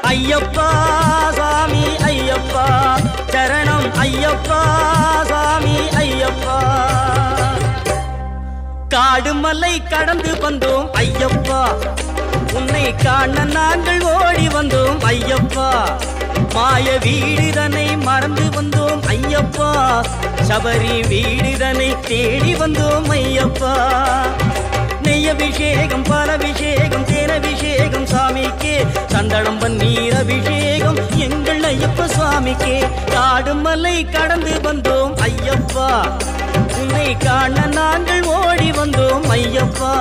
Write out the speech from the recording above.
ஐயப்பா சாமி ஐயப்பா சரணம் ஐயப்பா சாமி ஐயப்பா காடு மலை கடந்து வந்தோம் ஐயப்பா உன்னை காண நாங்கள் ஓடி வந்தோம் ஐயப்பா மாய வீடுதனை மறந்து வந்தோம் ஐயப்பா சபரி வீடுதனை தேடி வந்தோம் ஐயப்பா நெய்யபிஷேகம் பாலபிஷேகம் தேனபிஷேகம் சாமிக்கே சந்தனம் பன்னீர் அபிஷேகம் எங்கள் ஐயப்ப சுவாமிக்கே காடு மலை கடந்து வந்தோம் ஐயப்பா உன்னை காண நாங்கள் ஓடி வந்தோம் ஐயப்பா